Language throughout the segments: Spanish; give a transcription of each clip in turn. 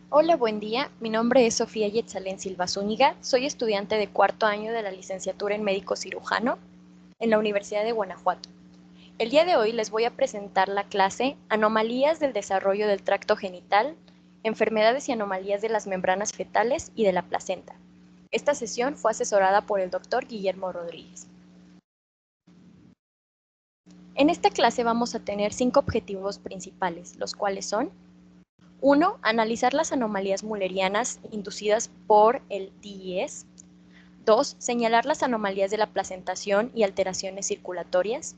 Hola, buen día. Mi nombre es Sofía Yetzalén Silva Zúñiga. Soy estudiante de cuarto año de la licenciatura en médico cirujano en la Universidad de Guanajuato. El día de hoy les voy a presentar la clase Anomalías del desarrollo del tracto genital, enfermedades y anomalías de las membranas fetales y de la placenta. Esta sesión fue asesorada por el doctor Guillermo Rodríguez. En esta clase vamos a tener 5 objetivos principales, los cuales son: 1. Analizar las anomalías müllerianas inducidas por el DIS. 2. Señalar las anomalías de la placentación y alteraciones circulatorias.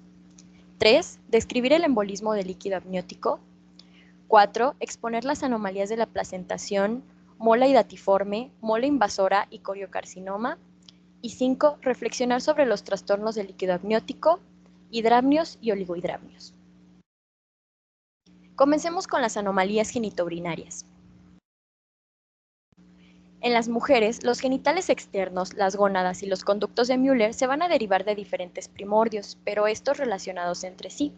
3. Describir el embolismo del líquido amniótico. 4. Exponer las anomalías de la placentación, mola hidatiforme, mola invasora y coriocarcinoma. Y 5. Reflexionar sobre los trastornos del líquido amniótico, hidramnios y oligohidramnios. Comencemos con las anomalías genitourinarias. En las mujeres, los genitales externos, las gónadas y los conductos de Müller se van a derivar de diferentes primordios, pero estos relacionados entre sí.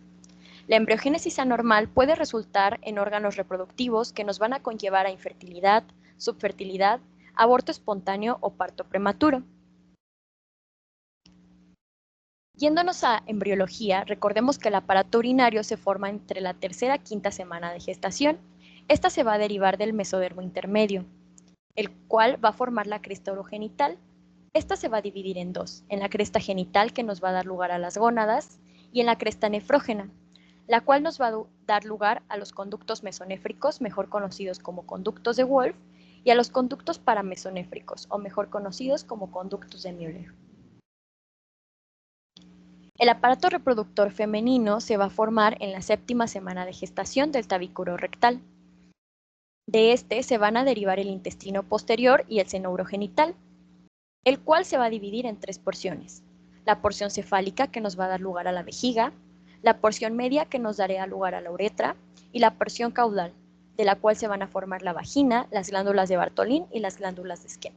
La embriogénesis anormal puede resultar en órganos reproductivos que nos van a conllevar a infertilidad, subfertilidad, aborto espontáneo o parto prematuro. Yéndonos a embriología, recordemos que el aparato urinario se forma entre la tercera y quinta semana de gestación. Esta se va a derivar del mesodermo intermedio, el cual va a formar la cresta urogenital. Esta se va a dividir en dos, en la cresta genital, que nos va a dar lugar a las gónadas, y en la cresta nefrógena, la cual nos va a dar lugar a los conductos mesonéfricos, mejor conocidos como conductos de Wolff, y a los conductos paramesonéfricos, o mejor conocidos como conductos de Müller. El aparato reproductor femenino se va a formar en la séptima semana de gestación del tabículo rectal. De este se van a derivar el intestino posterior y el seno urogenital, el cual se va a dividir en 3 porciones: la porción cefálica, que nos va a dar lugar a la vejiga; la porción media, que nos dará lugar a la uretra; y la porción caudal, de la cual se van a formar la vagina, las glándulas de Bartolín y las glándulas de Skene.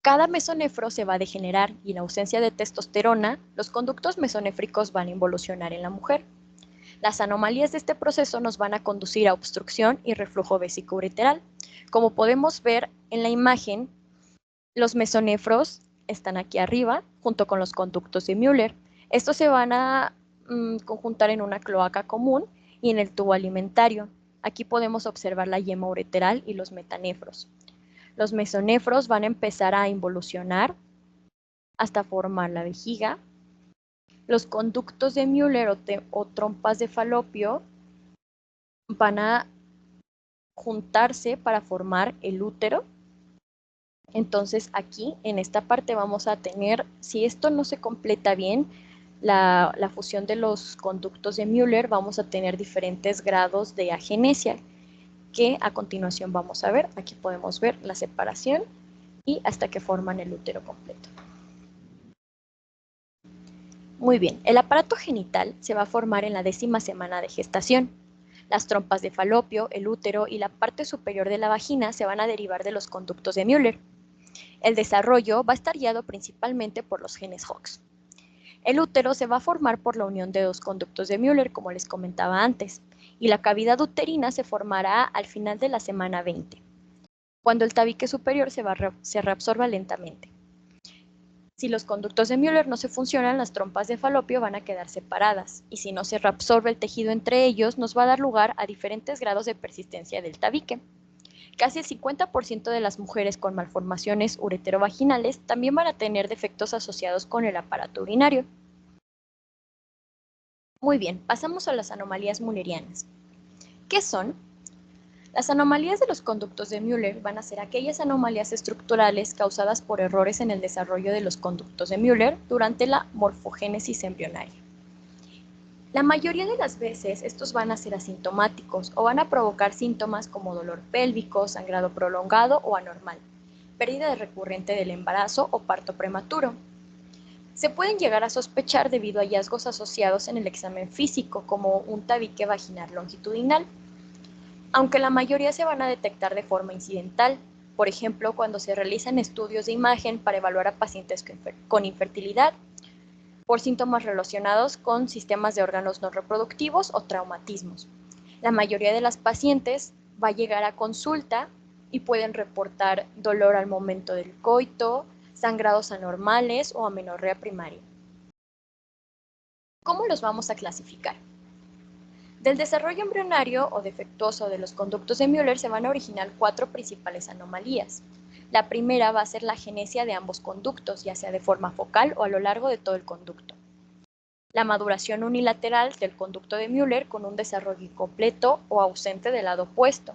Cada mesonefro se va a degenerar y en ausencia de testosterona, los conductos mesonéfricos van a involucionar en la mujer. Las anomalías de este proceso nos van a conducir a obstrucción y reflujo vesicoureteral. Como podemos ver en la imagen, los mesonefros están aquí arriba, junto con los conductos de Müller. Estos se van a conjuntar en una cloaca común y en el tubo alimentario. Aquí podemos observar la yema ureteral y los metanefros. Los mesonefros van a empezar a involucionar hasta formar la vejiga. Los conductos de Müller o trompas de falopio van a juntarse para formar el útero. Entonces aquí en esta parte vamos a tener, si esto no se completa bien, la fusión de los conductos de Müller, vamos a tener diferentes grados de agenesia, que a continuación vamos a ver. Aquí podemos ver la separación y hasta que forman el útero completo. Muy bien, el aparato genital se va a formar en la 10ª semana de gestación. Las trompas de falopio, el útero y la parte superior de la vagina se van a derivar de los conductos de Müller. El desarrollo va a estar guiado principalmente por los genes Hox. El útero se va a formar por la unión de dos conductos de Müller, como les comentaba antes, y la cavidad uterina se formará al final de la semana 20, cuando el tabique superior se reabsorba lentamente. Si los conductos de Müller no se funcionan, las trompas de falopio van a quedar separadas, y si no se reabsorbe el tejido entre ellos, nos va a dar lugar a diferentes grados de persistencia del tabique. Casi el 50% de las mujeres con malformaciones ureterovaginales también van a tener defectos asociados con el aparato urinario. Muy bien, pasamos a las anomalías müllerianas. ¿Qué son? Las anomalías de los conductos de Müller van a ser aquellas anomalías estructurales causadas por errores en el desarrollo de los conductos de Müller durante la morfogénesis embrionaria. La mayoría de las veces estos van a ser asintomáticos o van a provocar síntomas como dolor pélvico, sangrado prolongado o anormal, pérdida recurrente del embarazo o parto prematuro. Se pueden llegar a sospechar debido a hallazgos asociados en el examen físico, como un tabique vaginal longitudinal, aunque la mayoría se van a detectar de forma incidental, por ejemplo, cuando se realizan estudios de imagen para evaluar a pacientes con infertilidad, por síntomas relacionados con sistemas de órganos no reproductivos o traumatismos. La mayoría de las pacientes va a llegar a consulta y pueden reportar dolor al momento del coito, sangrados anormales o amenorrea primaria. ¿Cómo los vamos a clasificar? Del desarrollo embrionario o defectuoso de los conductos de Müller se van a originar 4 principales anomalías. La primera va a ser la agenesia de ambos conductos, ya sea de forma focal o a lo largo de todo el conducto. La maduración unilateral del conducto de Müller con un desarrollo incompleto o ausente del lado opuesto.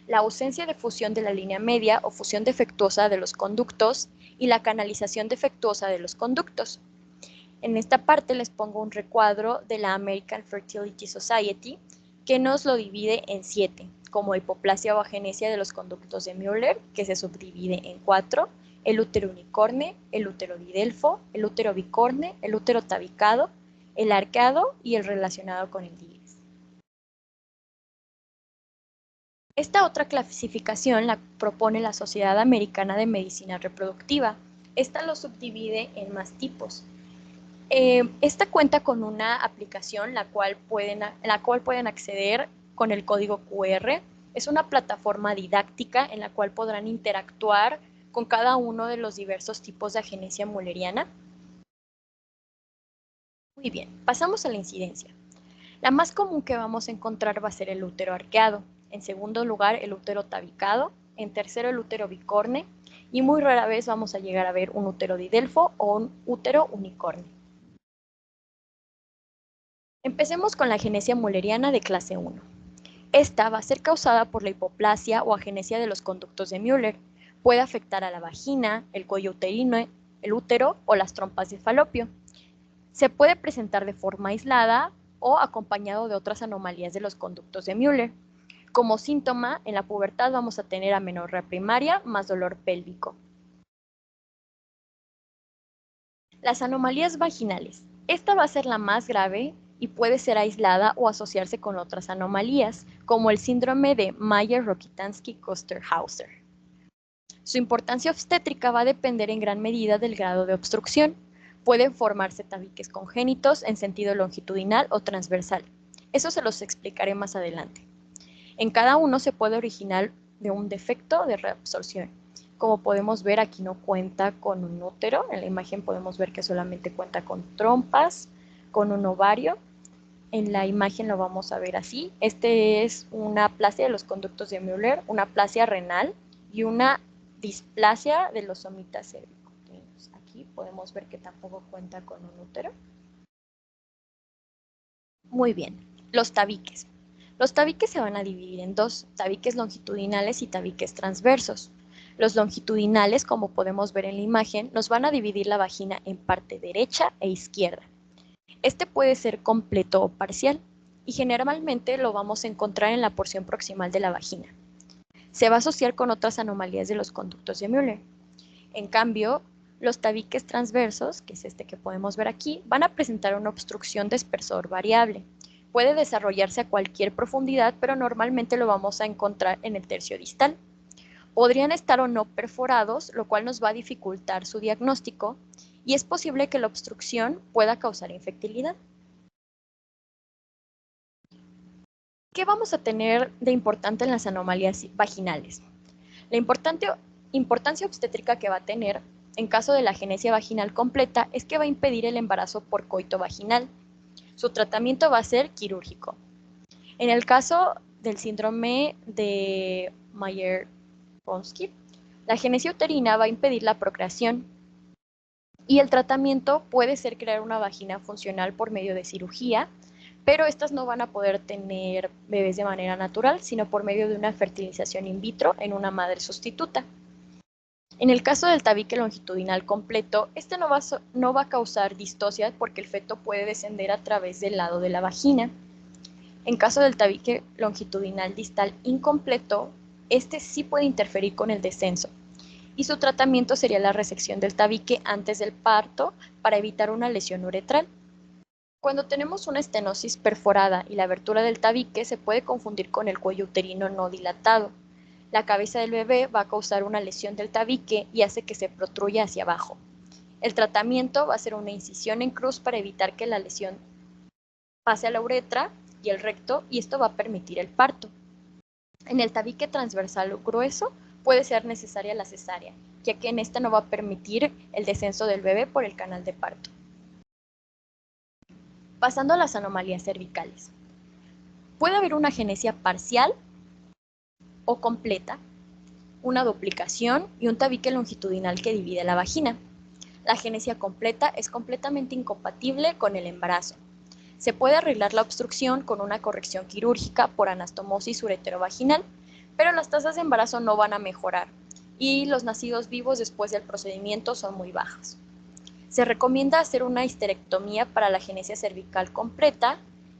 La ausencia de fusión de la línea media o fusión defectuosa de los conductos y la canalización defectuosa de los conductos. En esta parte les pongo un recuadro de la American Fertility Society que nos lo divide en 7, como hipoplasia o agenesia de los conductos de Müller, que se subdivide en 4, el útero unicorne, el útero didelfo, el útero bicorne, el útero tabicado, el arqueado y el relacionado con el dies. Esta otra clasificación la propone la Sociedad Americana de Medicina Reproductiva. Esta lo subdivide en más tipos. Esta cuenta con una aplicación en la cual pueden acceder con el código QR. Es una plataforma didáctica en la cual podrán interactuar con cada uno de los diversos tipos de agenesia mülleriana. Muy bien, pasamos a la incidencia. La más común que vamos a encontrar va a ser el útero arqueado. En segundo lugar, el útero tabicado. En tercero, el útero bicorne. Y muy rara vez vamos a llegar a ver un útero didelfo o un útero unicorne. Empecemos con la agenesia mülleriana de clase 1. Esta va a ser causada por la hipoplasia o agenesia de los conductos de Müller. Puede afectar a la vagina, el cuello uterino, el útero o las trompas de falopio. Se puede presentar de forma aislada o acompañado de otras anomalías de los conductos de Müller. Como síntoma, en la pubertad vamos a tener amenorrea primaria más dolor pélvico. Las anomalías vaginales. Esta va a ser la más grave y puede ser aislada o asociarse con otras anomalías, como el síndrome de Mayer-Rokitansky-Kuster-Hauser. Su importancia obstétrica va a depender en gran medida del grado de obstrucción. Pueden formarse tabiques congénitos en sentido longitudinal o transversal. Eso se los explicaré más adelante. En cada uno se puede originar de un defecto de reabsorción. Como podemos ver, aquí no cuenta con un útero. En la imagen podemos ver que solamente cuenta con trompas, con un ovario. En la imagen lo vamos a ver así. Este es una aplasia de los conductos de Müller, una aplasia renal y una displasia de los somitas cérvicos. Aquí podemos ver que tampoco cuenta con un útero. Muy bien, los tabiques. Los tabiques se van a dividir en 2, tabiques longitudinales y tabiques transversos. Los longitudinales, como podemos ver en la imagen, nos van a dividir la vagina en parte derecha e izquierda. Este puede ser completo o parcial, y generalmente lo vamos a encontrar en la porción proximal de la vagina. Se va a asociar con otras anomalías de los conductos de Müller. En cambio, los tabiques transversos, que es este que podemos ver aquí, van a presentar una obstrucción de espesor variable. Puede desarrollarse a cualquier profundidad, pero normalmente lo vamos a encontrar en el tercio distal. Podrían estar o no perforados, lo cual nos va a dificultar su diagnóstico, y es posible que la obstrucción pueda causar infertilidad. ¿Qué vamos a tener de importante en las anomalías vaginales? La importancia obstétrica que va a tener en caso de la agenesia vaginal completa es que va a impedir el embarazo por coito vaginal. Su tratamiento va a ser quirúrgico. En el caso del síndrome de Mayer-Rokitansky, la agenesia uterina va a impedir la procreación y el tratamiento puede ser crear una vagina funcional por medio de cirugía, pero estas no van a poder tener bebés de manera natural, sino por medio de una fertilización in vitro en una madre sustituta. En el caso del tabique longitudinal completo, este no va a causar distocia porque el feto puede descender a través del lado de la vagina. En caso del tabique longitudinal distal incompleto, este sí puede interferir con el descenso, y su tratamiento sería la resección del tabique antes del parto para evitar una lesión uretral. Cuando tenemos una estenosis perforada y la abertura del tabique, se puede confundir con el cuello uterino no dilatado. La cabeza del bebé va a causar una lesión del tabique y hace que se protruya hacia abajo. El tratamiento va a ser una incisión en cruz para evitar que la lesión pase a la uretra y el recto, y esto va a permitir el parto. En el tabique transversal grueso puede ser necesaria la cesárea, ya que en esta no va a permitir el descenso del bebé por el canal de parto. Pasando a las anomalías cervicales. Puede haber una agenesia parcial o completa, una duplicación y un tabique longitudinal que divide la vagina. La agenesia completa es completamente incompatible con el embarazo. Se puede arreglar la obstrucción con una corrección quirúrgica por anastomosis ureterovaginal, pero las tasas de embarazo no van a mejorar y los nacidos vivos después del procedimiento son muy bajas. Se recomienda hacer una histerectomía para la agenesia cervical completa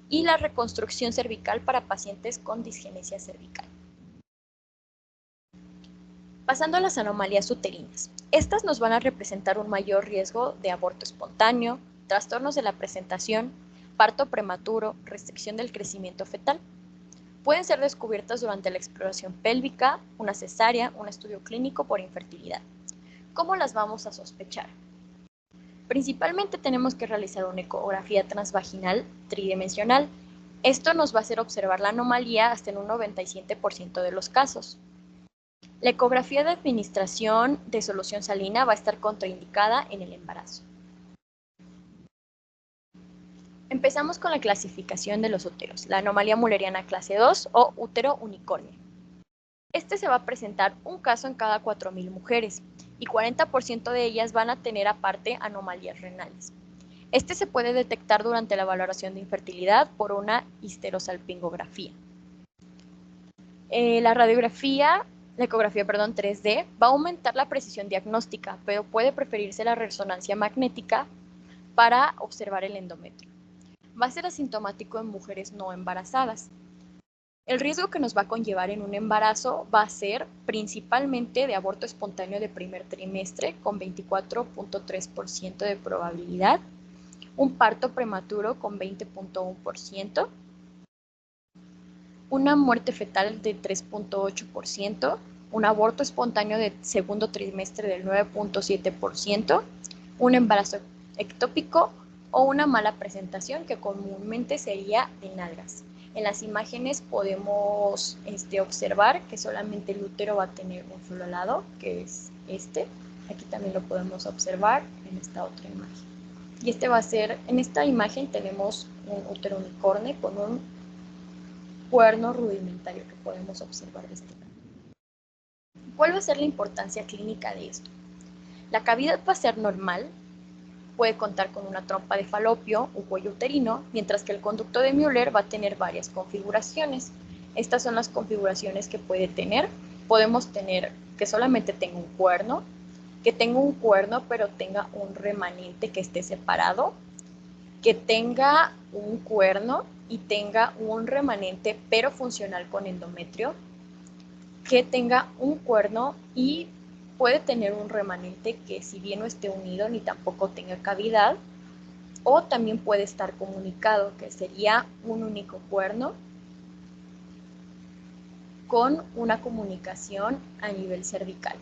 y la reconstrucción cervical para pacientes con disgenesia cervical. Pasando a las anomalías uterinas. Estas nos van a representar un mayor riesgo de aborto espontáneo, trastornos de la presentación, parto prematuro, restricción del crecimiento fetal. Pueden ser descubiertas durante la exploración pélvica, una cesárea, un estudio clínico por infertilidad. ¿Cómo las vamos a sospechar? Principalmente tenemos que realizar una ecografía transvaginal tridimensional. Esto nos va a hacer observar la anomalía hasta en un 97% de los casos. La ecografía de administración de solución salina va a estar contraindicada en el embarazo. Empezamos con la clasificación de los úteros, la anomalía mulleriana clase 2 o útero unicornio. Este se va a presentar un caso en cada 4.000 mujeres y 40% de ellas van a tener aparte anomalías renales. Este se puede detectar durante la valoración de infertilidad por una histerosalpingografía. La ecografía 3D va a aumentar la precisión diagnóstica, pero puede preferirse la resonancia magnética para observar el endometrio. Va a ser asintomático en mujeres no embarazadas. El riesgo que nos va a conllevar en un embarazo va a ser principalmente de aborto espontáneo de primer trimestre con 24.3% de probabilidad, un parto prematuro con 20.1%, una muerte fetal de 3.8%, un aborto espontáneo de segundo trimestre del 9.7%, un embarazo ectópico o una mala presentación que comúnmente sería de nalgas. En las imágenes podemos observar que solamente el útero va a tener un solo lado, que es este. Aquí también lo podemos observar en esta otra imagen. Y en esta imagen tenemos un útero unicornio con un cuerno rudimentario que podemos observar de este lado. ¿Cuál va a ser la importancia clínica de esto? La cavidad va a ser normal, puede contar con una trompa de falopio, un cuello uterino, mientras que el conducto de Müller va a tener varias configuraciones. Estas son las configuraciones que puede tener. Podemos tener que solamente tenga un cuerno, que tenga un cuerno pero tenga un remanente que esté separado, que tenga un cuerno y tenga un remanente pero funcional con endometrio, que tenga un cuerno y puede tener un remanente que si bien no esté unido ni tampoco tenga cavidad, o también puede estar comunicado, que sería un único cuerno con una comunicación a nivel cervical.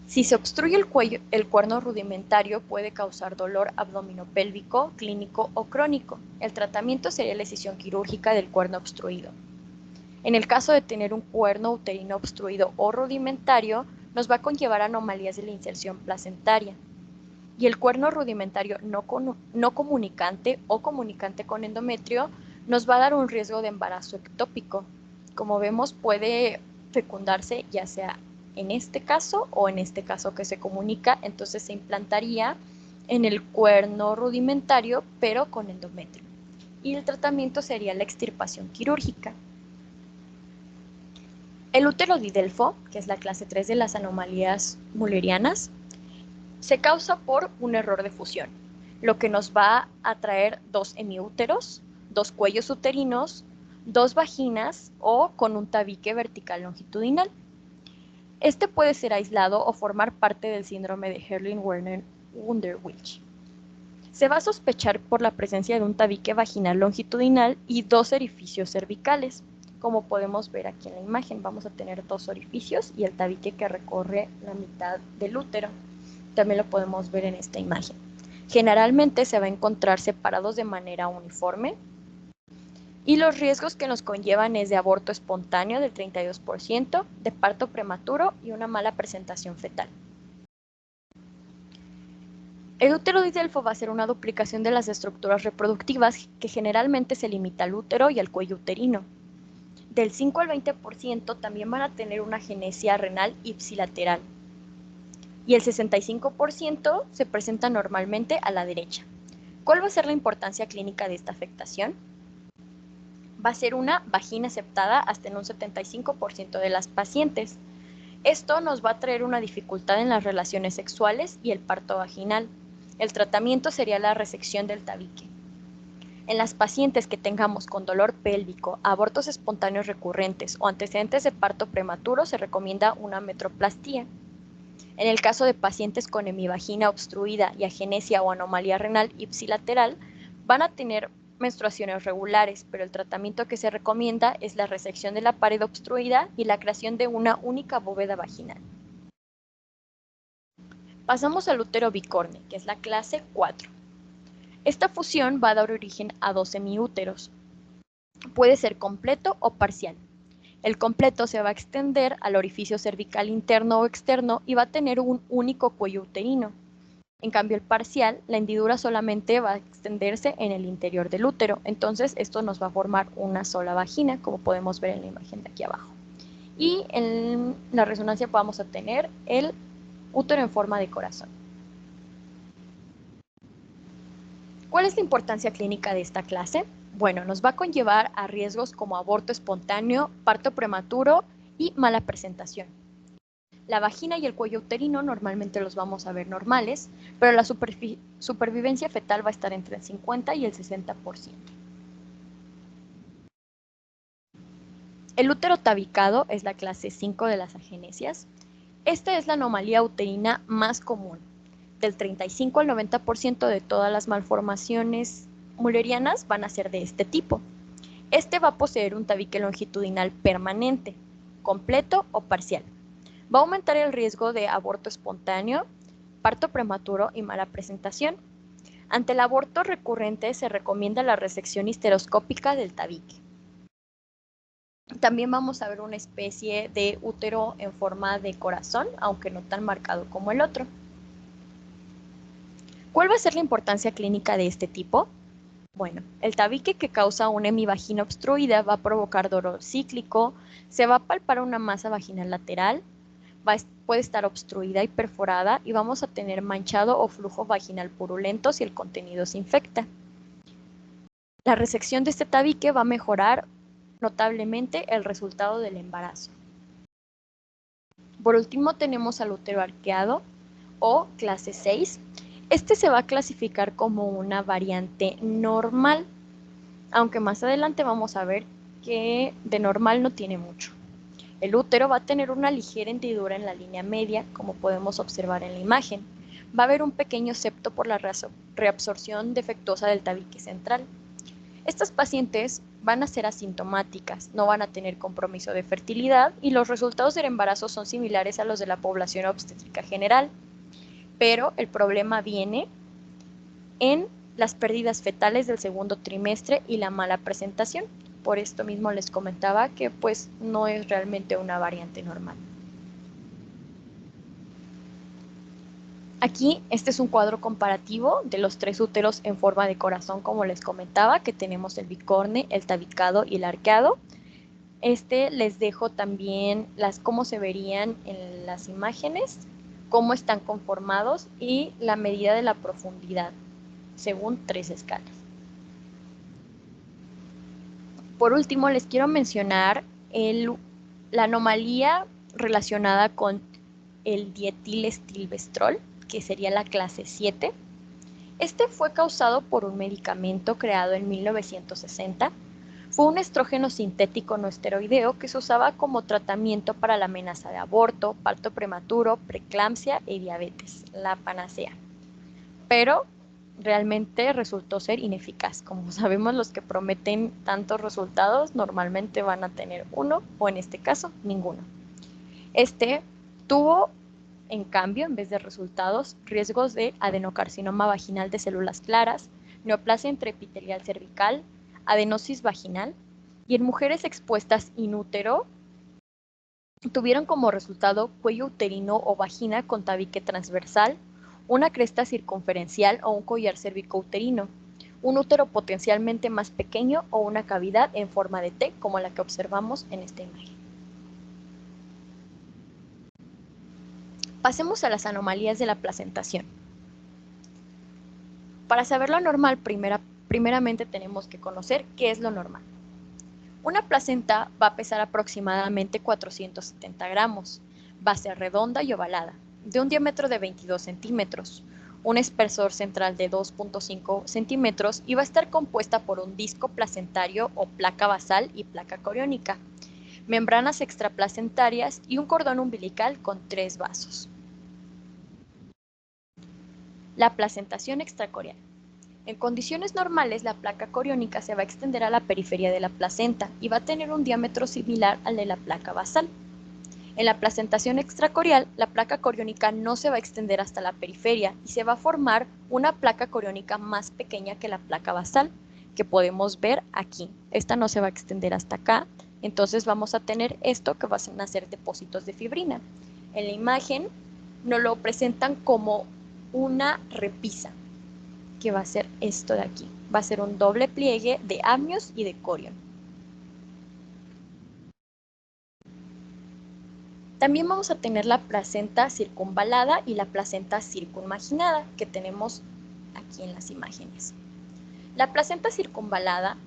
Si se obstruye el cuerno rudimentario puede causar dolor abdominopélvico, clínico o crónico. El tratamiento sería la excisión quirúrgica del cuerno obstruido. En el caso de tener un cuerno uterino obstruido o rudimentario, nos va a conllevar anomalías de la inserción placentaria. Y el cuerno rudimentario no comunicante o comunicante con endometrio nos va a dar un riesgo de embarazo ectópico. Como vemos, puede fecundarse ya sea en este caso o en este caso que se comunica, entonces se implantaría en el cuerno rudimentario pero con endometrio. Y el tratamiento sería la extirpación quirúrgica. El útero didelfo, que es la clase 3 de las anomalías mullerianas, se causa por un error de fusión, lo que nos va a traer dos hemiúteros, dos cuellos uterinos, dos vaginas o con un tabique vertical longitudinal. Este puede ser aislado o formar parte del síndrome de Herrling-Werner-Wunderwilch. Se va a sospechar por la presencia de un tabique vaginal longitudinal y dos orificios cervicales. Como podemos ver aquí en la imagen, vamos a tener dos orificios y el tabique que recorre la mitad del útero. También lo podemos ver en esta imagen. Generalmente se va a encontrar separados de manera uniforme Y los riesgos que nos conllevan es de aborto espontáneo del 32%, de parto prematuro y una mala presentación fetal. El útero de Delfo va a ser una duplicación de las estructuras reproductivas que generalmente se limita al útero y al cuello uterino. Del 5 al 20% también van a tener una agenesia renal ipsilateral. Y el 65% se presenta normalmente a la derecha. ¿Cuál va a ser la importancia clínica de esta afectación? Va a ser una vagina aceptada hasta en un 75% de las pacientes. Esto nos va a traer una dificultad en las relaciones sexuales y el parto vaginal. El tratamiento sería la resección del tabique. En las pacientes que tengamos con dolor pélvico, abortos espontáneos recurrentes o antecedentes de parto prematuro, se recomienda una metroplastía. En el caso de pacientes con hemivagina obstruida y agenesia o anomalía renal ipsilateral, van a tener menstruaciones regulares, pero el tratamiento que se recomienda es la resección de la pared obstruida y la creación de una única bóveda vaginal. Pasamos al útero bicorne, que es la clase 4. Esta fusión va a dar origen a 2 semiúteros. Puede ser completo o parcial. El completo se va a extender al orificio cervical interno o externo y va a tener un único cuello uterino. En cambio, el parcial, la hendidura solamente va a extenderse en el interior del útero. Entonces, esto nos va a formar una sola vagina, como podemos ver en la imagen de aquí abajo. Y en la resonancia vamos a tener el útero en forma de corazón. ¿Cuál es la importancia clínica de esta clase? Bueno, nos va a conllevar a riesgos como aborto espontáneo, parto prematuro y mala presentación. La vagina y el cuello uterino normalmente los vamos a ver normales, pero la supervivencia fetal va a estar entre el 50 y el 60%. El útero tabicado es la clase 5 de las agenesias. Esta es la anomalía uterina más común. Del 35 al 90% de todas las malformaciones mullerianas van a ser de este tipo. Este va a poseer un tabique longitudinal permanente, completo o parcial. Va a aumentar el riesgo de aborto espontáneo, parto prematuro y mala presentación. Ante el aborto recurrente se recomienda la resección histeroscópica del tabique. También vamos a ver una especie de útero en forma de corazón, aunque no tan marcado como el otro. ¿Cuál va a ser la importancia clínica de este tipo? Bueno, el tabique que causa una hemivagina obstruida va a provocar dolor cíclico, se va a palpar una masa vaginal lateral, puede estar obstruida y perforada y vamos a tener manchado o flujo vaginal purulento si el contenido se infecta. La resección de este tabique va a mejorar notablemente el resultado del embarazo. Por último tenemos al útero arqueado o clase 6. Este se va a clasificar como una variante normal, aunque más adelante vamos a ver que de normal no tiene mucho. El útero va a tener una ligera hendidura en la línea media, como podemos observar en la imagen. Va a haber un pequeño septo por la reabsorción defectuosa del tabique central. Estas pacientes van a ser asintomáticas, no van a tener compromiso de fertilidad y los resultados del embarazo son similares a los de la población obstétrica general. Pero el problema viene en las pérdidas fetales del segundo trimestre y la mala presentación. Por esto mismo les comentaba que pues no es realmente una variante normal. Aquí este es un cuadro comparativo de los 3 úteros en forma de corazón, como les comentaba, que tenemos el bicorne, el tabicado y el arqueado. Les dejo también cómo se verían en las imágenes, cómo están conformados y la medida de la profundidad, según 3 escalas. Por último, les quiero mencionar la anomalía relacionada con el dietilestilbestrol, que sería la clase 7. Este fue causado por un medicamento creado en 1960. Fue un estrógeno sintético no esteroideo que se usaba como tratamiento para la amenaza de aborto, parto prematuro, preeclampsia y diabetes, la panacea. Pero realmente resultó ser ineficaz. Como sabemos, los que prometen tantos resultados normalmente van a tener uno, o en este caso, ninguno. Tuvo, en cambio, en vez de resultados, riesgos de adenocarcinoma vaginal de células claras, neoplasia intraepitelial cervical, adenosis vaginal, y en mujeres expuestas in útero tuvieron como resultado cuello uterino o vagina con tabique transversal, una cresta circunferencial o un collar cervicouterino, un útero potencialmente más pequeño o una cavidad en forma de T, como la que observamos en esta imagen. Pasemos a las anomalías de la placentación. Para saber lo normal, primeramente tenemos que conocer qué es lo normal. Una placenta va a pesar aproximadamente 470 gramos, va a ser redonda y ovalada, de un diámetro de 22 centímetros, un espesor central de 2.5 centímetros y va a estar compuesta por un disco placentario o placa basal y placa coriónica, membranas extraplacentarias y un cordón umbilical con 3 vasos. La placentación extracorial. En condiciones normales, la placa coriónica se va a extender a la periferia de la placenta y va a tener un diámetro similar al de la placa basal. En la placentación extracorial, la placa coriónica no se va a extender hasta la periferia y se va a formar una placa coriónica más pequeña que la placa basal, que podemos ver aquí. Esta no se va a extender hasta acá, entonces vamos a tener esto que van a ser depósitos de fibrina. En la imagen nos lo presentan como una repisa, que va a ser esto de aquí. Va a ser un doble pliegue de amnios y de corión. También vamos a tener la placenta circunvalada y la placenta circunmarginada, que tenemos aquí en las imágenes. La placenta circunvalada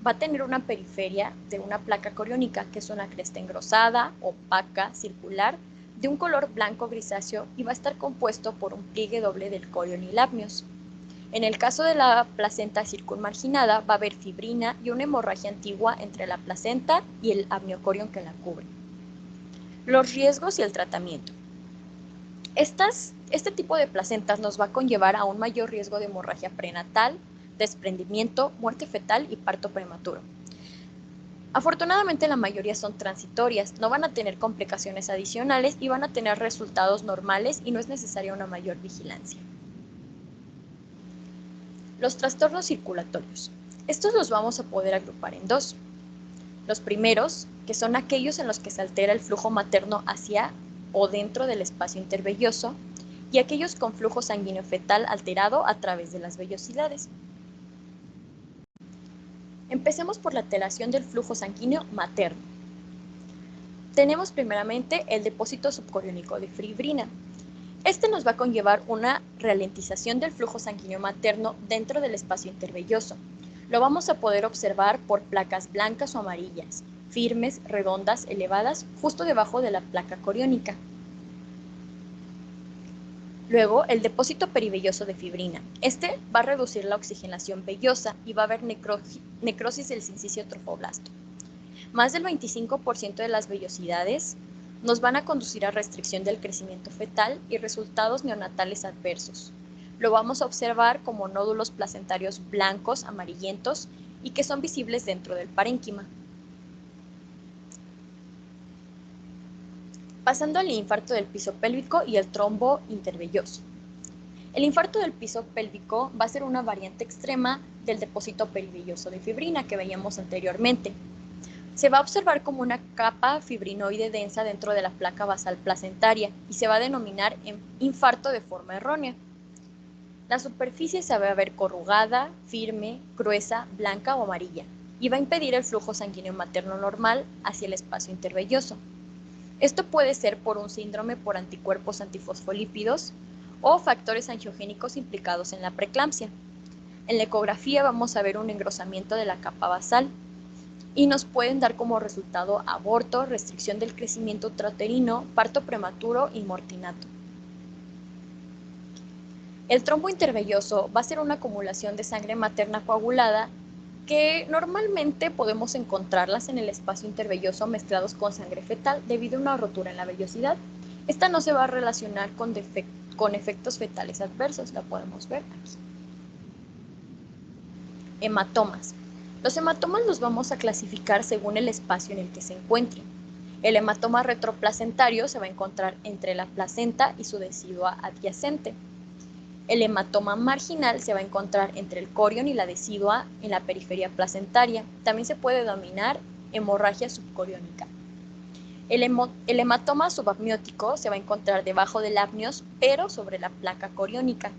va a tener una periferia de una placa coriónica, que es una cresta engrosada, opaca, circular, de un color blanco grisáceo y va a estar compuesto por un pliegue doble del corión y amnios. En el caso de la placenta circunmarginada va a haber fibrina y una hemorragia antigua entre la placenta y el amniocorión que la cubre. Los riesgos y el tratamiento. Este tipo de placentas nos va a conllevar a un mayor riesgo de hemorragia prenatal, desprendimiento, muerte fetal y parto prematuro. Afortunadamente la mayoría son transitorias, no van a tener complicaciones adicionales y van a tener resultados normales y no es necesaria una mayor vigilancia. Los trastornos circulatorios. Estos los vamos a poder agrupar en dos. Los primeros, que son aquellos en los que se altera el flujo materno hacia o dentro del espacio intervelloso, y aquellos con flujo sanguíneo fetal alterado a través de las vellosidades. Empecemos por la alteración del flujo sanguíneo materno. Tenemos primeramente el depósito subcoriónico de fibrina. Este nos va a conllevar una ralentización del flujo sanguíneo materno dentro del espacio intervelloso. Lo vamos a poder observar por placas blancas o amarillas, firmes, redondas, elevadas, justo debajo de la placa coriónica. Luego, el depósito perivelloso de fibrina. Este va a reducir la oxigenación vellosa y va a haber necrosis del sincicio trofoblasto. Más del 25% de las vellosidades nos van a conducir a restricción del crecimiento fetal y resultados neonatales adversos. Lo vamos a observar como nódulos placentarios blancos, amarillentos y que son visibles dentro del parénquima. Pasando al infarto del piso pélvico y el trombo intervelloso. El infarto del piso pélvico va a ser una variante extrema del depósito perivelloso de fibrina que veíamos anteriormente. Se va a observar como una capa fibrinoide densa dentro de la placa basal placentaria y se va a denominar infarto de forma errónea. La superficie se va a ver corrugada, firme, gruesa, blanca o amarilla y va a impedir el flujo sanguíneo materno normal hacia el espacio intervelloso. Esto puede ser por un síndrome por anticuerpos antifosfolípidos o factores angiogénicos implicados en la preeclampsia. En la ecografía vamos a ver un engrosamiento de la capa basal y nos pueden dar como resultado aborto, restricción del crecimiento uterino, parto prematuro y mortinato. El trombo intervelloso va a ser una acumulación de sangre materna coagulada que normalmente podemos encontrarlas en el espacio intervelloso mezclados con sangre fetal debido a una rotura en la vellosidad. Esta no se va a relacionar con efectos fetales adversos, la podemos ver aquí. Hematomas. Los hematomas los vamos a clasificar según el espacio en el que se encuentren. El hematoma retroplacentario se va a encontrar entre la placenta y su decidua adyacente. El hematoma marginal se va a encontrar entre el corión y la decidua en la periferia placentaria. También se puede denominar hemorragia subcoriónica. El hematoma subamniótico se va a encontrar debajo del apnios, pero sobre la placa coriónica.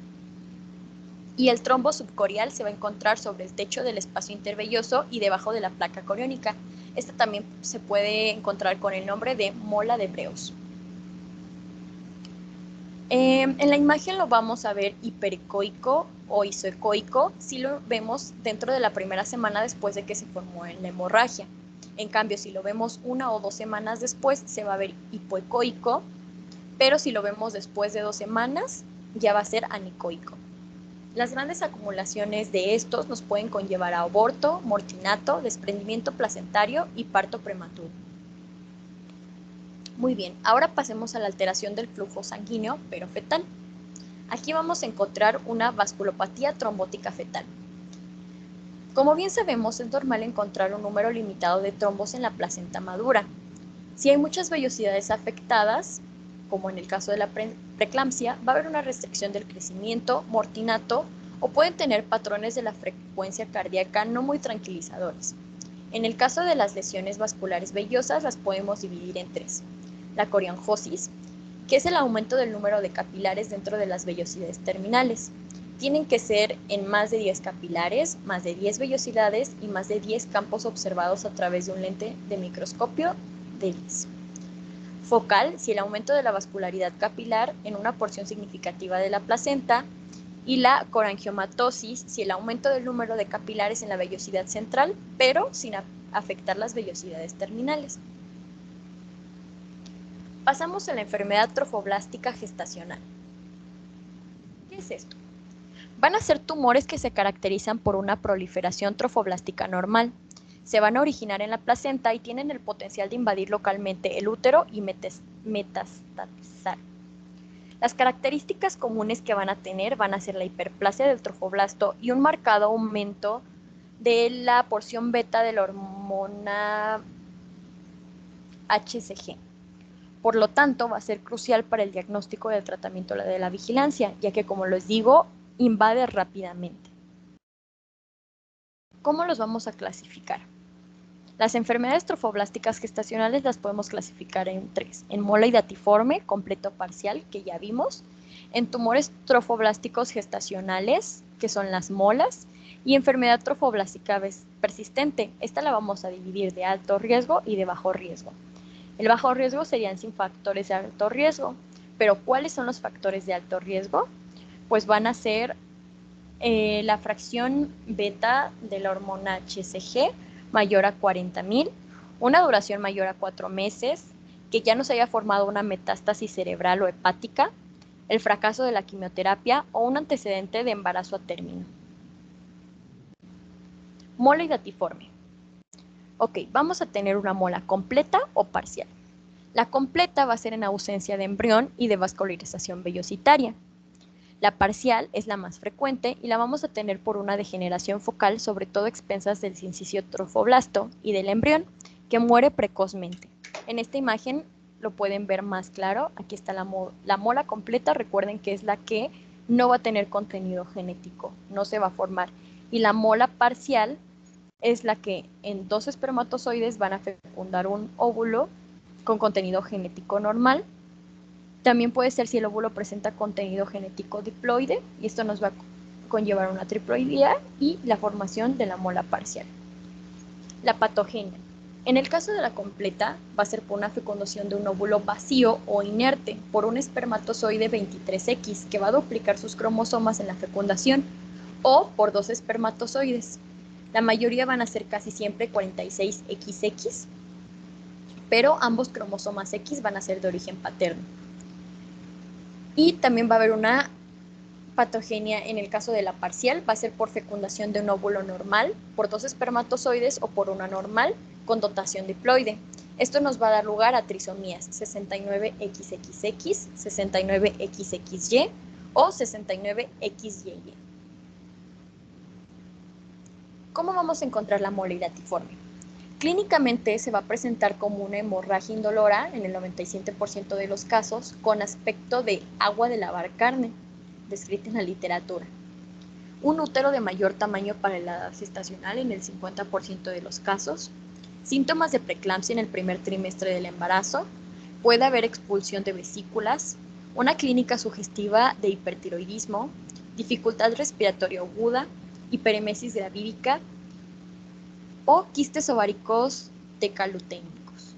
Y el trombo subcorial se va a encontrar sobre el techo del espacio intervelloso y debajo de la placa coriónica. Esta también se puede encontrar con el nombre de mola de Breus. En la imagen lo vamos a ver hiperecoico o isoecoico si lo vemos dentro de la primera semana después de que se formó la hemorragia. En cambio, si lo vemos 1 o 2 semanas después, se va a ver hipoecoico, pero si lo vemos después de 2 semanas, ya va a ser anecoico. Las grandes acumulaciones de estos nos pueden conllevar a aborto, mortinato, desprendimiento placentario y parto prematuro. Muy bien, ahora pasemos a la alteración del flujo sanguíneo, pero fetal. Aquí vamos a encontrar una vasculopatía trombótica fetal. Como bien sabemos, es normal encontrar un número limitado de trombos en la placenta madura. Si hay muchas vellosidades afectadas, como en el caso de la preeclampsia, va a haber una restricción del crecimiento, mortinato, o pueden tener patrones de la frecuencia cardíaca no muy tranquilizadores. En el caso de las lesiones vasculares vellosas, las podemos dividir en 3. La corianjosis, que es el aumento del número de capilares dentro de las vellosidades terminales. Tienen que ser en más de 10 capilares, más de 10 vellosidades y más de 10 campos observados a través de un lente de microscopio de 10. Focal, si el aumento de la vascularidad capilar en una porción significativa de la placenta, y la corangiomatosis, si el aumento del número de capilares en la vellosidad central, pero sin afectar las vellosidades terminales. Pasamos a la enfermedad trofoblástica gestacional. ¿Qué es esto? Van a ser tumores que se caracterizan por una proliferación trofoblástica normal. Se van a originar en la placenta y tienen el potencial de invadir localmente el útero y metastatizar. Las características comunes que van a tener van a ser la hiperplasia del trofoblasto y un marcado aumento de la porción beta de la hormona HCG. Por lo tanto, va a ser crucial para el diagnóstico del tratamiento de la vigilancia, ya que, como les digo, invade rápidamente. ¿Cómo los vamos a clasificar? Las enfermedades trofoblásticas gestacionales las podemos clasificar en 3. En mola hidatiforme, completo parcial, que ya vimos. En tumores trofoblásticos gestacionales, que son las molas. Y enfermedad trofoblástica persistente. Esta la vamos a dividir de alto riesgo y de bajo riesgo. El bajo riesgo serían sin factores de alto riesgo. Pero ¿cuáles son los factores de alto riesgo? Pues van a ser la fracción beta de la hormona HCG mayor a 40.000, una duración mayor a 4 meses, que ya no se haya formado una metástasis cerebral o hepática, el fracaso de la quimioterapia o un antecedente de embarazo a término. Mola hidatiforme. Ok, vamos a tener una mola completa o parcial. La completa va a ser en ausencia de embrión y de vascularización vellositaria. La parcial es la más frecuente y la vamos a tener por una degeneración focal, sobre todo a expensas del sincicio trofoblasto y del embrión, que muere precozmente. En esta imagen lo pueden ver más claro. Aquí está la mola completa. Recuerden que es la que no va a tener contenido genético, no se va a formar. Y la mola parcial es la que en 2 espermatozoides van a fecundar un óvulo con contenido genético normal. También puede ser si el óvulo presenta contenido genético diploide, y esto nos va a conllevar una triploidía y la formación de la mola parcial. La patogenia. En el caso de la completa, va a ser por una fecundación de un óvulo vacío o inerte por un espermatozoide 23X que va a duplicar sus cromosomas en la fecundación, o por 2 espermatozoides. La mayoría van a ser casi siempre 46XX, pero ambos cromosomas X van a ser de origen paterno. Y también va a haber una patogenia en el caso de la parcial, va a ser por fecundación de un óvulo normal, por 2 espermatozoides o por una normal con dotación diploide. Esto nos va a dar lugar a trisomías 69XXX, 69XXY o 69XYY. ¿Cómo vamos a encontrar la mola hidatiforme? Clínicamente se va a presentar como una hemorragia indolora en el 97% de los casos, con aspecto de agua de lavar carne. descrita en la literatura. Un útero de mayor tamaño para la edad gestacional en el 50% de los casos, síntomas de preeclampsia en el primer trimestre del embarazo, puede haber expulsión de vesículas, una clínica sugestiva de hipertiroidismo, dificultad respiratoria aguda, hiperemesis gravídica o quistes ováricos decaluténicos.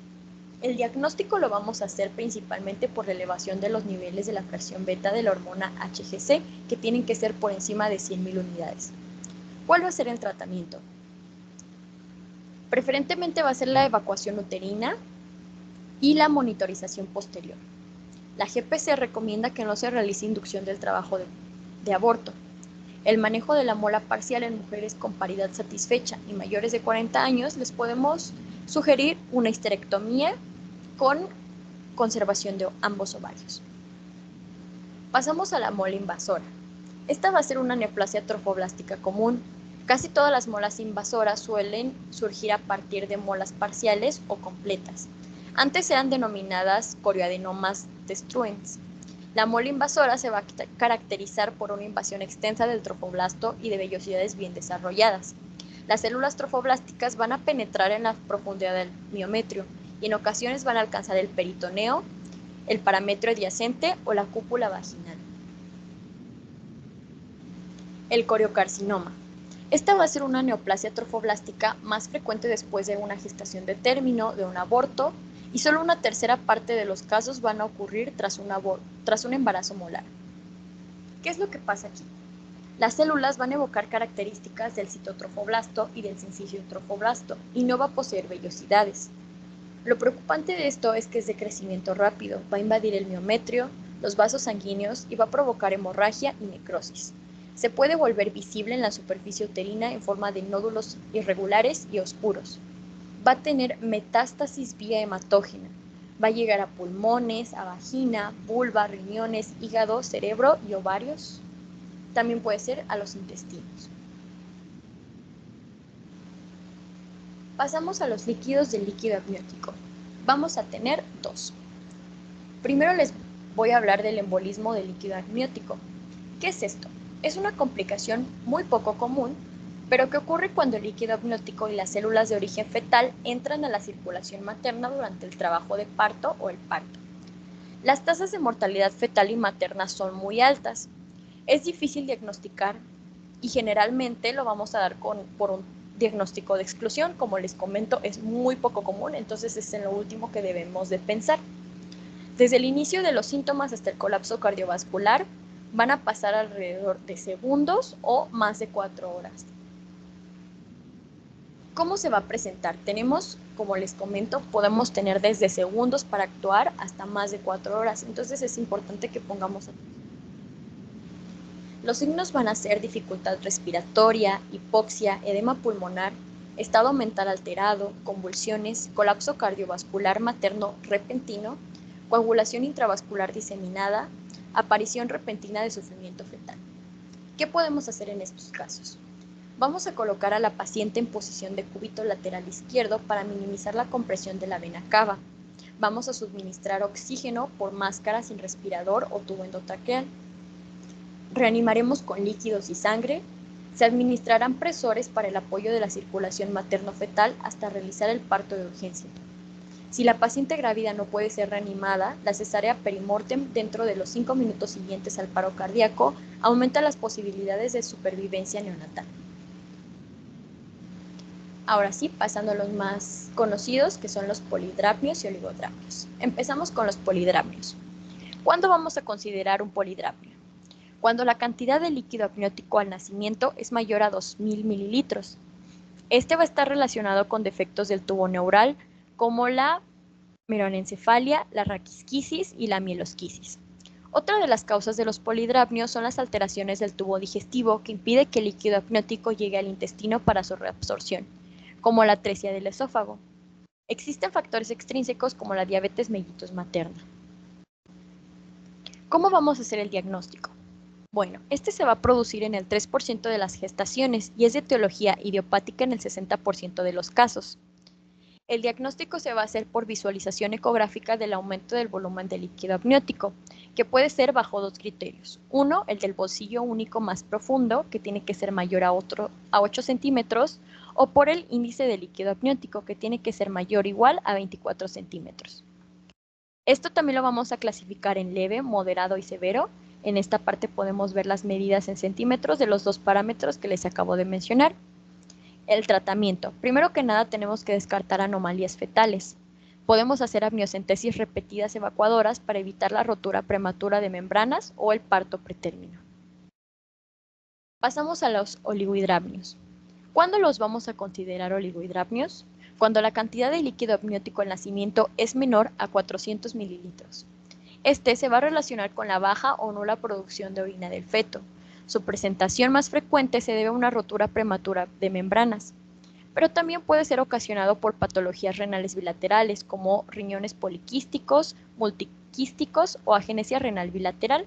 El diagnóstico lo vamos a hacer principalmente por la elevación de los niveles de la fracción beta de la hormona HCG, que tienen que ser por encima de 100.000 unidades. ¿Cuál va a ser el tratamiento? Preferentemente va a ser la evacuación uterina y la monitorización posterior. La GPC recomienda que no se realice inducción del trabajo de aborto. El manejo de la mola parcial en mujeres con paridad satisfecha y mayores de 40 años les podemos sugerir una histerectomía con conservación de ambos ovarios. Pasamos a la mola invasora. Esta va a ser una neoplasia trofoblástica común. Casi todas las molas invasoras suelen surgir a partir de molas parciales o completas. Antes eran denominadas corioadenomas destruens. La mola invasora se va a caracterizar por una invasión extensa del trofoblasto y de vellosidades bien desarrolladas. Las células trofoblásticas van a penetrar en la profundidad del miometrio y en ocasiones van a alcanzar el peritoneo, el parametrio adyacente o la cúpula vaginal. El coriocarcinoma. Esta va a ser una neoplasia trofoblástica más frecuente después de una gestación de término, de un aborto, y solo una tercera parte de los casos van a ocurrir tras un embarazo molar. ¿Qué es lo que pasa aquí? Las células van a evocar características del citotrofoblasto y del sinciciotrofoblasto y no va a poseer vellosidades. Lo preocupante de esto es que es de crecimiento rápido, va a invadir el miometrio, los vasos sanguíneos y va a provocar hemorragia y necrosis. Se puede volver visible en la superficie uterina en forma de nódulos irregulares y oscuros. Va a tener metástasis vía hematógena. Va a llegar a pulmones, a vagina, vulva, riñones, hígado, cerebro y ovarios. También puede ser a los intestinos. Pasamos a los líquidos del líquido amniótico. Vamos a tener dos. Primero les voy a hablar del embolismo del líquido amniótico. ¿Qué es esto? Es una complicación muy poco común, pero que ocurre cuando el líquido amniótico y las células de origen fetal entran a la circulación materna durante el trabajo de parto o el parto. Las tasas de mortalidad fetal y materna son muy altas. Es difícil diagnosticar y generalmente lo vamos a dar por un diagnóstico de exclusión. Como les comento, es muy poco común, entonces es en lo último que debemos de pensar. Desde el inicio de los síntomas hasta el colapso cardiovascular van a pasar alrededor de segundos o más de 4 horas. ¿Cómo se va a presentar? Tenemos, como les comento, podemos tener desde segundos para actuar hasta más de 4 horas, entonces es importante que pongamos atención. Los signos van a ser dificultad respiratoria, hipoxia, edema pulmonar, estado mental alterado, convulsiones, colapso cardiovascular materno repentino, coagulación intravascular diseminada, aparición repentina de sufrimiento fetal. ¿Qué podemos hacer en estos casos? Vamos a colocar a la paciente en posición de cúbito lateral izquierdo para minimizar la compresión de la vena cava. Vamos a suministrar oxígeno por máscara sin respirador o tubo endotraqueal. Reanimaremos con líquidos y sangre. Se administrarán presores para el apoyo de la circulación materno-fetal hasta realizar el parto de urgencia. Si la paciente grávida no puede ser reanimada, la cesárea perimortem dentro de los 5 minutos siguientes al paro cardíaco aumenta las posibilidades de supervivencia neonatal. Ahora sí, pasando a los más conocidos, que son los polidrapnios y oligodrapnios. Empezamos con los polidrapnios. ¿Cuándo vamos a considerar un polidrapnio? Cuando la cantidad de líquido amniótico al nacimiento es mayor a 2.000 mililitros. Este va a estar relacionado con defectos del tubo neural, como la meroanencefalia, la raquisquisis y la mielosquisis. Otra de las causas de los polidrapnios son las alteraciones del tubo digestivo que impide que el líquido amniótico llegue al intestino para su reabsorción, como la atresia del esófago. Existen factores extrínsecos como la diabetes mellitus materna. ¿Cómo vamos a hacer el diagnóstico? Bueno, este se va a producir en el 3% de las gestaciones y es de etiología idiopática en el 60% de los casos. El diagnóstico se va a hacer por visualización ecográfica del aumento del volumen del líquido amniótico. que puede ser bajo dos criterios. Uno, el del bolsillo único más profundo, que tiene que ser mayor a 8 centímetros, o por el índice de líquido amniótico, que tiene que ser mayor o igual a 24 centímetros. Esto también lo vamos a clasificar en leve, moderado y severo. En esta parte podemos ver las medidas en centímetros de los dos parámetros que les acabo de mencionar. El tratamiento. Primero que nada tenemos que descartar anomalías fetales. Podemos hacer amniocentesis repetidas evacuadoras para evitar la rotura prematura de membranas o el parto pretérmino. Pasamos a los oligohidramnios. ¿Cuándo los vamos a considerar oligohidramnios? Cuando la cantidad de líquido amniótico al nacimiento es menor a 400 mililitros. Este se va a relacionar con la baja o nula producción de orina del feto. Su presentación más frecuente se debe a una rotura prematura de membranas, pero también puede ser ocasionado por patologías renales bilaterales como riñones poliquísticos, multiquísticos o agenesia renal bilateral.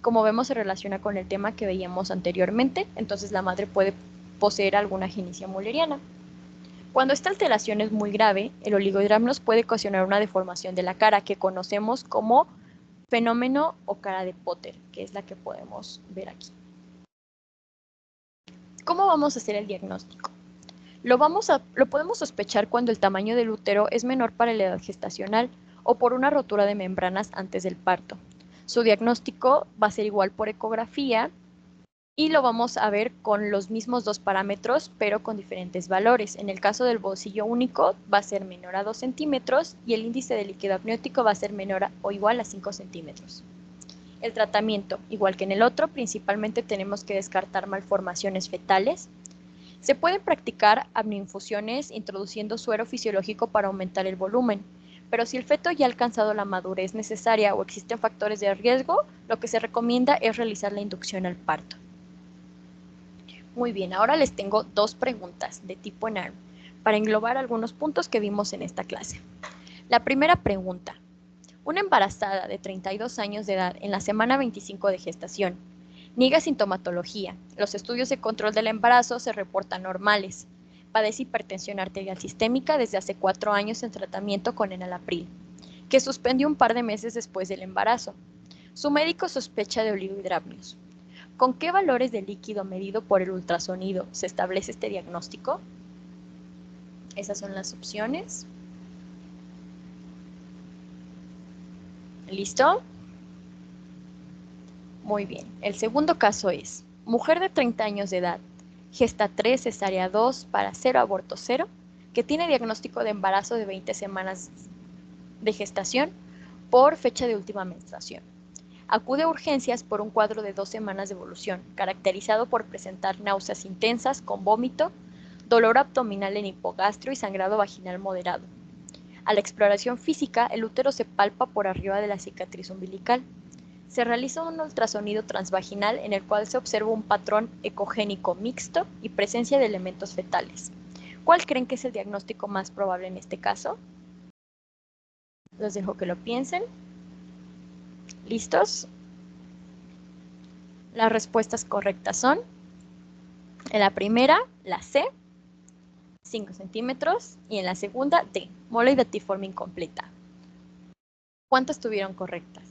Como vemos, se relaciona con el tema que veíamos anteriormente, entonces la madre puede poseer alguna agenesia mulleriana. Cuando esta alteración es muy grave, el oligohidramnios puede ocasionar una deformación de la cara que conocemos como fenómeno o cara de Potter, que es la que podemos ver aquí. ¿Cómo vamos a hacer el diagnóstico? Lo podemos sospechar cuando el tamaño del útero es menor para la edad gestacional o por una rotura de membranas antes del parto. Su diagnóstico va a ser igual por ecografía y lo vamos a ver con los mismos dos parámetros, pero con diferentes valores. En el caso del bolsillo único va a ser menor a 2 centímetros y el índice de líquido amniótico va a ser menor o igual a 5 centímetros. El tratamiento, igual que en el otro, principalmente tenemos que descartar malformaciones fetales. Se pueden practicar amnioinfusiones introduciendo suero fisiológico para aumentar el volumen, pero si el feto ya ha alcanzado la madurez necesaria o existen factores de riesgo, lo que se recomienda es realizar la inducción al parto. Muy bien, ahora les tengo dos preguntas de tipo NARM para englobar algunos puntos que vimos en esta clase. La primera pregunta: una embarazada de 32 años de edad en la semana 25 de gestación niega sintomatología. Los estudios de control del embarazo se reportan normales. Padece hipertensión arterial sistémica desde hace 4 años en tratamiento con enalapril, que suspendió un par de meses después del embarazo. Su médico sospecha de oligohidramnios. ¿Con qué valores de líquido medido por el ultrasonido se establece este diagnóstico? Esas son las opciones. ¿Listo? Muy bien. El segundo caso es: mujer de 30 años de edad, gesta 3, cesárea 2, para 0, aborto 0, que tiene diagnóstico de embarazo de 20 semanas de gestación por fecha de última menstruación. Acude a urgencias por un cuadro de 2 semanas de evolución, caracterizado por presentar náuseas intensas con vómito, dolor abdominal en hipogastrio y sangrado vaginal moderado. A la exploración física, el útero se palpa por arriba de la cicatriz umbilical. Se realiza un ultrasonido transvaginal en el cual se observa un patrón ecogénico mixto y presencia de elementos fetales. ¿Cuál creen que es el diagnóstico más probable en este caso? Los dejo que lo piensen. ¿Listos? Las respuestas correctas son: en la primera, la C, 5 centímetros, y en la segunda, D, mole datiforme incompleta. ¿Cuántas tuvieron correctas?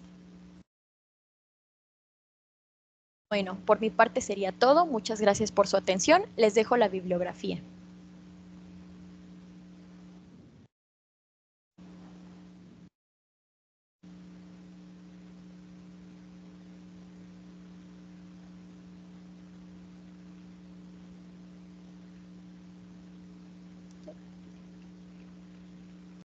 Bueno, por mi parte sería todo. Muchas gracias por su atención. Les dejo la bibliografía.